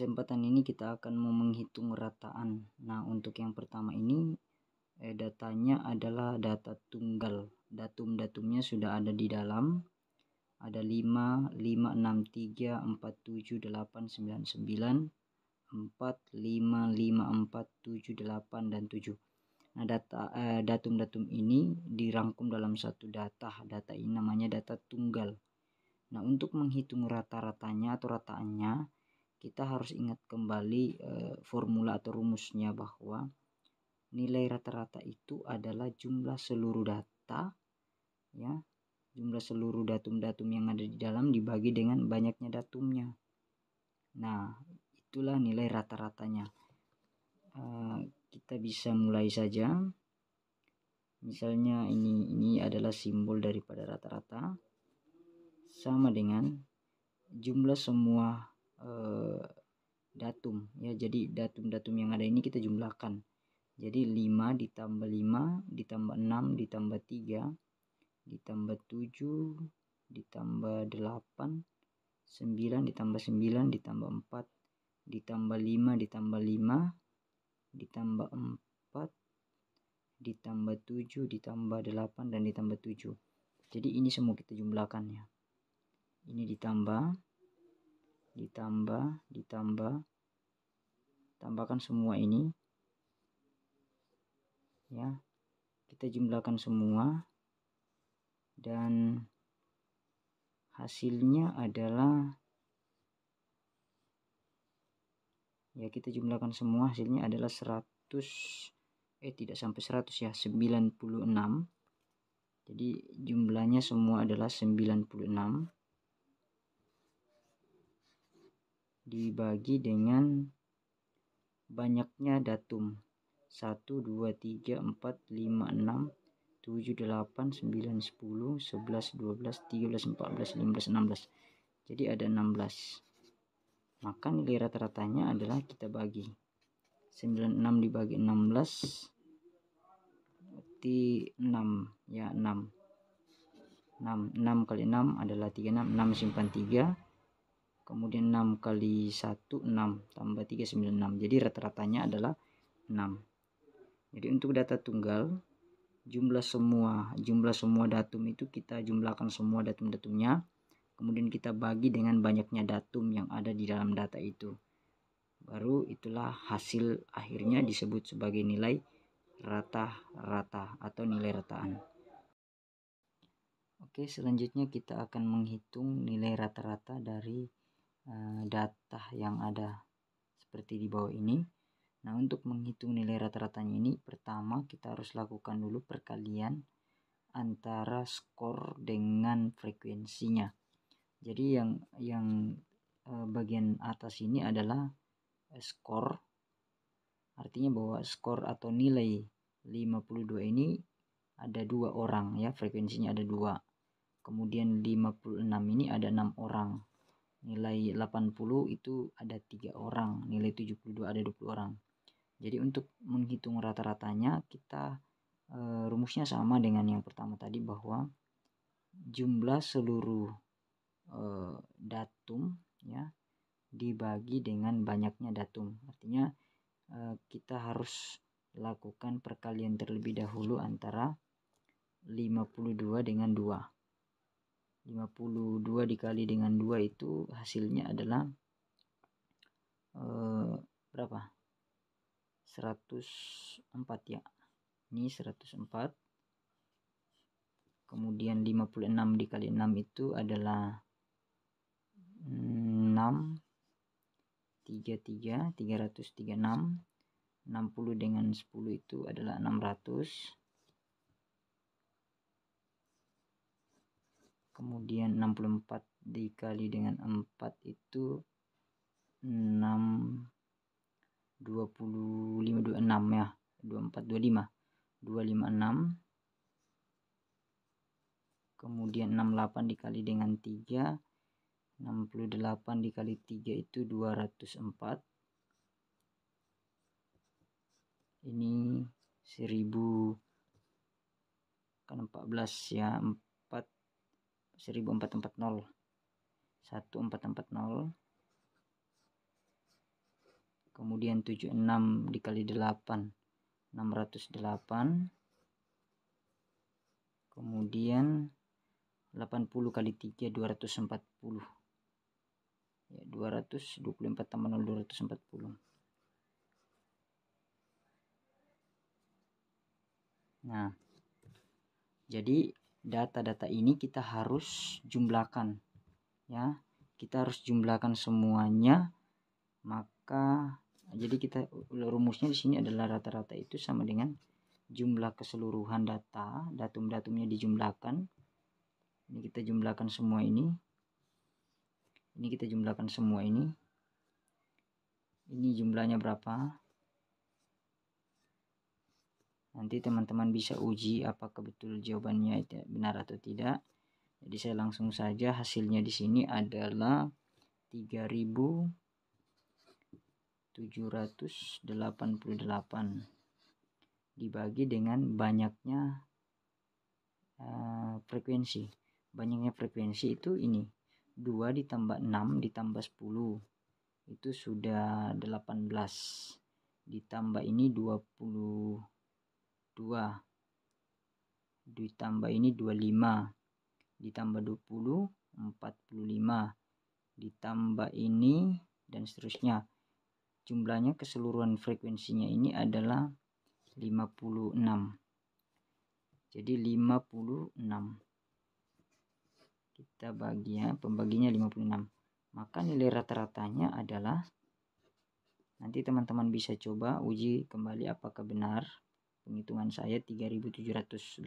kesempatan ini kita akan mau menghitung rataan. Nah, untuk yang pertama ini datanya adalah data tunggal. Datum-datumnya sudah ada di dalam. Ada 5, 5, 6, 3, 4, 7, 8, 9, 9, 4, 5, 5, 4, 7, 8, dan 7. Nah, datum-datum ini dirangkum dalam satu data. Data ini namanya data tunggal. Nah, untuk menghitung rata-ratanya atau rataannya, kita harus ingat kembali formula atau rumusnya, bahwa nilai rata-rata itu adalah jumlah seluruh data, ya, jumlah seluruh datum-datum yang ada di dalam dibagi dengan banyaknya datumnya. Nah, itulah nilai rata-ratanya. Kita bisa mulai saja. Misalnya ini adalah simbol daripada rata-rata, sama dengan jumlah semua datum, ya. Jadi datum-datum yang ada ini kita jumlahkan. Jadi 5 ditambah 5 ditambah 6 ditambah 3 ditambah 7 ditambah 8, 9 ditambah 9 ditambah 4 ditambah 5 ditambah 5 ditambah 4 ditambah 7 ditambah 8 dan ditambah 7. Jadi ini semua kita jumlahkan, ya. Ini ditambah, tambahkan semua ini, ya. Kita jumlahkan semua dan hasilnya adalah, ya, kita jumlahkan semua, hasilnya adalah 100, tidak sampai 100, ya, 96. Jadi jumlahnya semua adalah 96 dibagi dengan banyaknya datum. 1, 2, 3, 4, 5, 6, 7, 8, 9, 10, 11, 12, 13, 14, 15, 16. Jadi ada 16. Maka nilai rata-ratanya adalah kita bagi 96 dibagi 16 berarti 6, ya, 6 kali 6 adalah 36. 6 simpan 3, kemudian 6 kali 1 6 tambah 3 96. Jadi rata-ratanya adalah 6. Jadi untuk data tunggal, jumlah semua datum itu kita jumlahkan semua datum-datumnya, kemudian kita bagi dengan banyaknya datum yang ada di dalam data itu. Baru itulah hasil akhirnya disebut sebagai nilai rata-rata atau nilai rataan. Oke, selanjutnya kita akan menghitung nilai rata-rata dari data yang ada seperti di bawah ini. Nah, untuk menghitung nilai rata-ratanya ini, pertama kita harus lakukan dulu perkalian antara skor dengan frekuensinya. Jadi yang bagian atas ini adalah skor, artinya bahwa skor atau nilai 52 ini ada 2 orang, ya, frekuensinya ada 2. Kemudian 56 ini ada 6 orang. Nilai 80 itu ada 3 orang, nilai 72 ada 20 orang. Jadi untuk menghitung rata-ratanya, kita rumusnya sama dengan yang pertama tadi, bahwa jumlah seluruh datum, ya, dibagi dengan banyaknya datum. Artinya kita harus lakukan perkalian terlebih dahulu antara 52 dengan 2. 52 dikali dengan 2 itu hasilnya adalah berapa? 104, ya. Ini 104. Kemudian 56 dikali 6 itu adalah 6, 336. 60 dengan 10 itu adalah 600. Kemudian 64 dikali dengan 4 itu 6, 25, 26, ya, 24, 25, 256. Kemudian 68 dikali dengan 3, 68 dikali 3 itu 204. Ini 1000 kan 14, ya, 1440, 1440. kemudian 76 dikali 8 608, kemudian 80 kali 3 240 ya, 224 tambah 0 240. Nah, jadi data-data ini kita harus jumlahkan ya. Kita harus jumlahkan semuanya. Maka jadi kita rumusnya di sini adalah rata-rata itu sama dengan jumlah keseluruhan data, datum-datumnya dijumlahkan. Ini kita jumlahkan semua ini. Ini kita jumlahkan semua ini. Ini jumlahnya berapa? Nanti teman-teman bisa uji apakah betul jawabannya itu benar atau tidak. Jadi saya langsung saja, hasilnya di sini adalah 3788 dibagi dengan banyaknya frekuensi. Banyaknya frekuensi itu ini 2 ditambah 6 ditambah 10 itu sudah 18, ditambah ini 22, ditambah ini 25, ditambah 20 45, ditambah ini dan seterusnya. Jumlahnya keseluruhan frekuensinya ini adalah 56. Jadi 56 kita bagi ya, pembaginya 56. Maka nilai rata-ratanya adalah, nanti teman-teman bisa coba uji kembali apakah benar penghitungan saya. 3788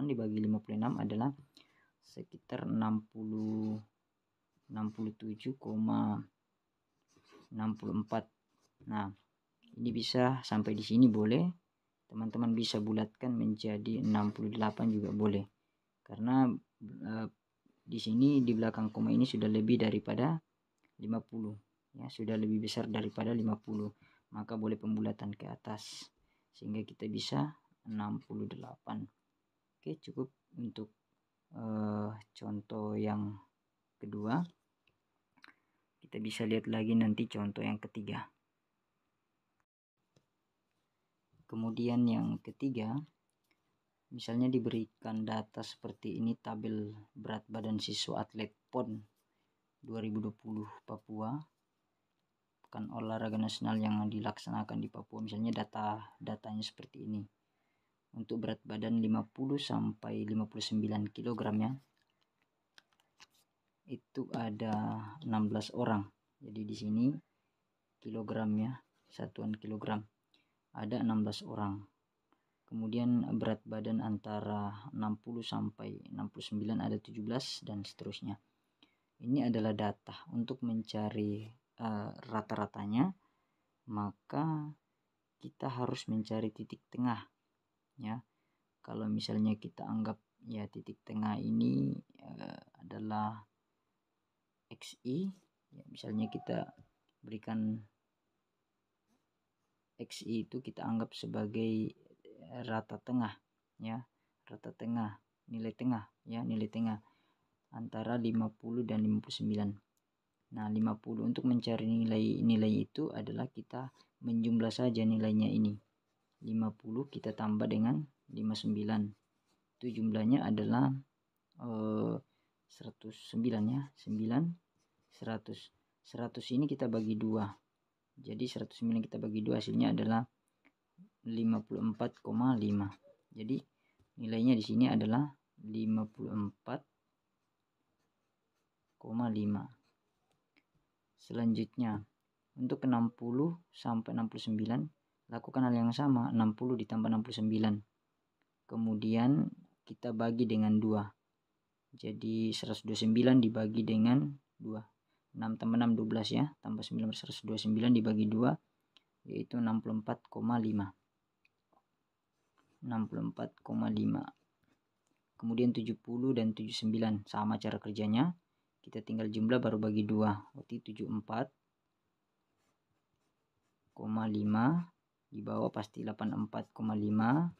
dibagi 56 adalah sekitar 67,64. Nah, ini bisa sampai di sini boleh. Teman-teman bisa bulatkan menjadi 68 juga boleh. Karena di sini di belakang koma ini sudah lebih daripada 50. Ya, sudah lebih besar daripada 50. Maka boleh pembulatan ke atas sehingga kita bisa 68. Oke, cukup untuk contoh yang kedua. Kita bisa lihat lagi nanti contoh yang ketiga. Kemudian yang ketiga, misalnya diberikan data seperti ini, tabel berat badan siswa atlet PON 2020 Papua, Pekan Olahraga Nasional yang dilaksanakan di Papua. Misalnya datanya seperti ini. Untuk berat badan 50 sampai 59 kg ya. Itu ada 16 orang. Jadi di sini kilogramnya, satuan kilogram. Ada 16 orang. Kemudian berat badan antara 60 sampai 69 ada 17 dan seterusnya. Ini adalah data. Untuk mencari rata-ratanya, maka kita harus mencari titik tengah ya. Kalau misalnya kita anggap ya titik tengah ini adalah XI ya, misalnya kita berikan XI itu kita anggap sebagai rata tengah ya, rata tengah, nilai tengah ya, nilai tengah antara 50 dan 59. Nah, 50 untuk mencari nilai itu adalah kita menjumlah saja nilainya ini. 50 kita tambah dengan 59. Itu jumlahnya adalah 109 ya, 9 100. 100 ini kita bagi 2. Jadi 109 kita bagi 2 hasilnya adalah 54,5. Jadi nilainya di sini adalah 54,5. Selanjutnya untuk 60 sampai 69 lakukan hal yang sama, 60 ditambah 69. Kemudian kita bagi dengan 2. Jadi 129 dibagi dengan 2. 6 tambah 6 12 ya, tambah 9 129 dibagi 2 yaitu 64,5. 64,5. Kemudian 70 dan 79 sama cara kerjanya. Kita tinggal jumlah baru bagi 2. Berarti 74,5 di bawah pasti 84,5.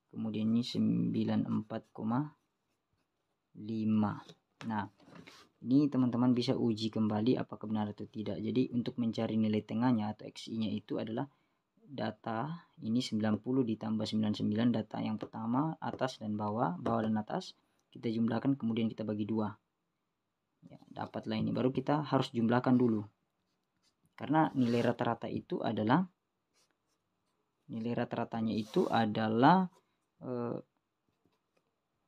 Kemudian ini 94,5. Nah, Ini teman-teman bisa uji kembali apakah benar atau tidak. Jadi untuk mencari nilai tengahnya atau XI-nya itu adalah data ini 90 ditambah 99, data yang pertama atas dan bawah dan atas kita jumlahkan, kemudian kita bagi 2 ya, dapatlah ini. Baru kita harus jumlahkan dulu, karena nilai rata-rata itu adalah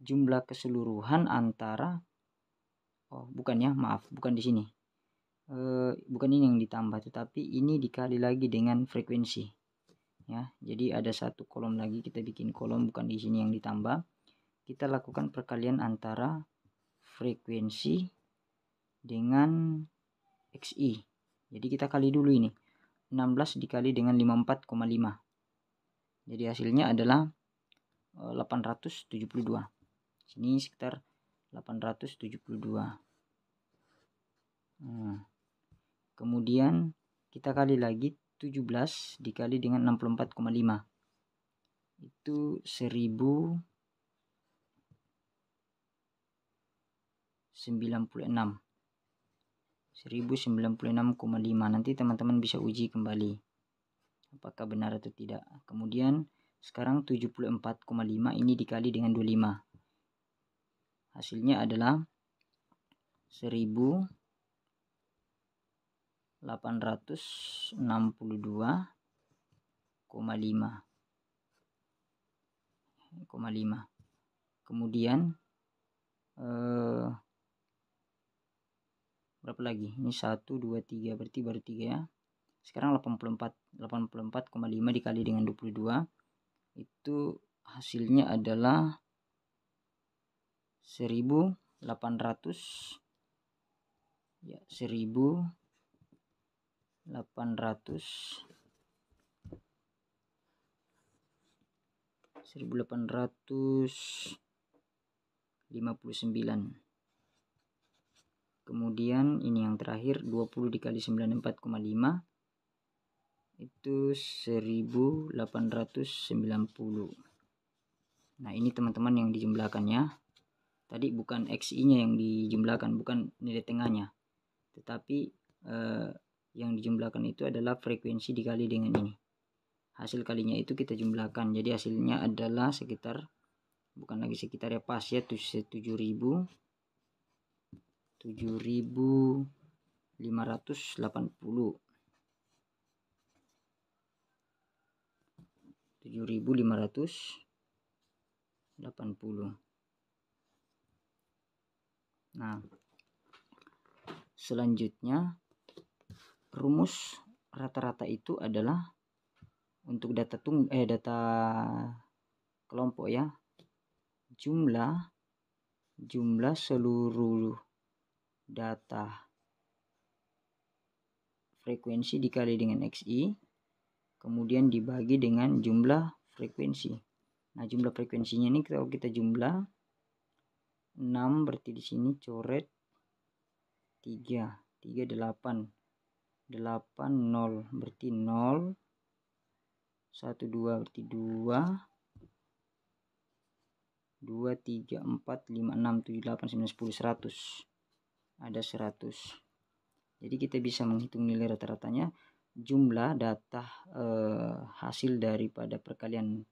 jumlah keseluruhan antara bukan di sini, bukan ini yang ditambah, tetapi ini dikali lagi dengan frekuensi ya. Jadi ada satu kolom lagi, kita bikin kolom, bukan di sini yang ditambah. Kita lakukan perkalian antara frekuensi dengan XI. Jadi kita kali dulu ini 16 dikali dengan 54,5. Jadi hasilnya adalah 872. Sini sekitar 872. Kemudian kita kali lagi 17 dikali dengan 64,5. Itu 1096. 1096,5. Nanti teman-teman bisa uji kembali apakah benar atau tidak. Kemudian sekarang 74,5 ini dikali dengan 25. Hasilnya adalah 1862,5. Kemudian berapa lagi? Ini 1 2 3, berarti baru 3 ya. Sekarang 84,5 dikali dengan 22 itu hasilnya adalah 1800 ya, 1859. Kemudian ini yang terakhir 20 dikali 94,5 itu 1890. Nah ini teman-teman yang dijumlahkannya. Tadi bukan XI-nya yang dijumlahkan, bukan nilai tengahnya, tetapi yang dijumlahkan itu adalah frekuensi dikali dengan ini. Hasil kalinya itu kita jumlahkan. Jadi hasilnya adalah sekitar, bukan lagi sekitar ya, pas ya, 7.580. 7.580. Nah, selanjutnya rumus rata-rata itu adalah untuk data kelompok ya, jumlah seluruh data frekuensi dikali dengan XI, kemudian dibagi dengan jumlah frekuensi. Nah, jumlah frekuensinya ini kalau kita jumlah 6, berarti di sini coret 3 8 0, berarti 0 1 2, berarti 2 3 4 5 6 7 8 9 10 100. Ada 100. Jadi kita bisa menghitung nilai rata-ratanya. Jumlah data hasil daripada perkalian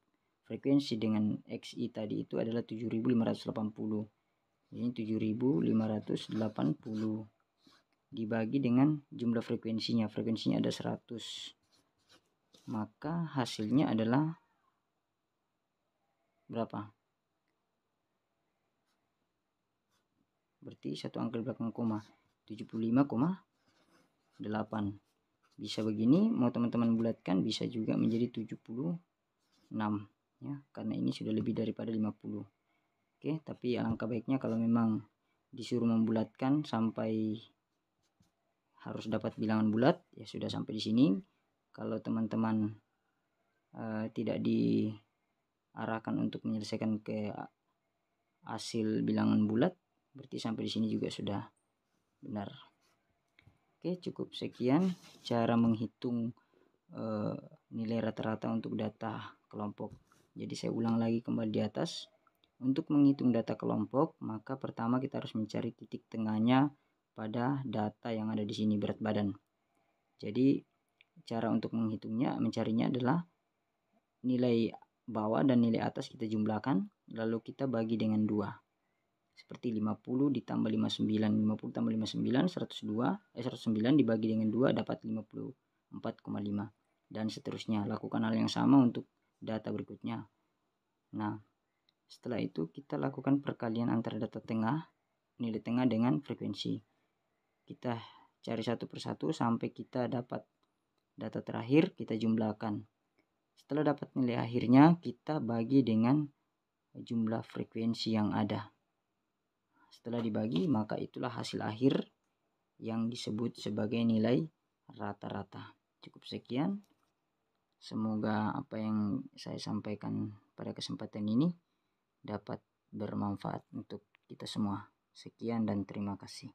frekuensi dengan XI tadi itu adalah 7.580. Ini 7.580 dibagi dengan jumlah frekuensinya. Frekuensinya ada 100. Maka hasilnya adalah berapa? Berarti satu angka belakang koma, 75,8. Bisa begini, mau teman-teman bulatkan bisa juga menjadi 76 ya, karena ini sudah lebih daripada 50. Oke, tapi alangkah baiknya kalau memang disuruh membulatkan sampai harus dapat bilangan bulat, ya sudah sampai di sini. Kalau teman-teman tidak diarahkan untuk menyelesaikan ke hasil bilangan bulat, berarti sampai di sini juga sudah benar. Oke, cukup sekian cara menghitung nilai rata-rata untuk data kelompok. Jadi saya ulang lagi kembali di atas. Untuk menghitung data kelompok, maka pertama kita harus mencari titik tengahnya pada data yang ada di sini, berat badan. Jadi cara untuk mencarinya adalah nilai bawah dan nilai atas kita jumlahkan, lalu kita bagi dengan 2. Seperti 50 ditambah 59, 50 tambah 59 109 dibagi dengan 2 dapat 54,5 dan seterusnya. Lakukan hal yang sama untuk data berikutnya. Nah, setelah itu kita lakukan perkalian antara data tengah, nilai tengah dengan frekuensi. Kita cari satu persatu sampai kita dapat data terakhir, kita jumlahkan. Setelah dapat nilai akhirnya, kita bagi dengan jumlah frekuensi yang ada. Setelah dibagi, maka itulah hasil akhir yang disebut sebagai nilai rata-rata. Cukup sekian. Semoga apa yang saya sampaikan pada kesempatan ini dapat bermanfaat untuk kita semua. Sekian dan terima kasih.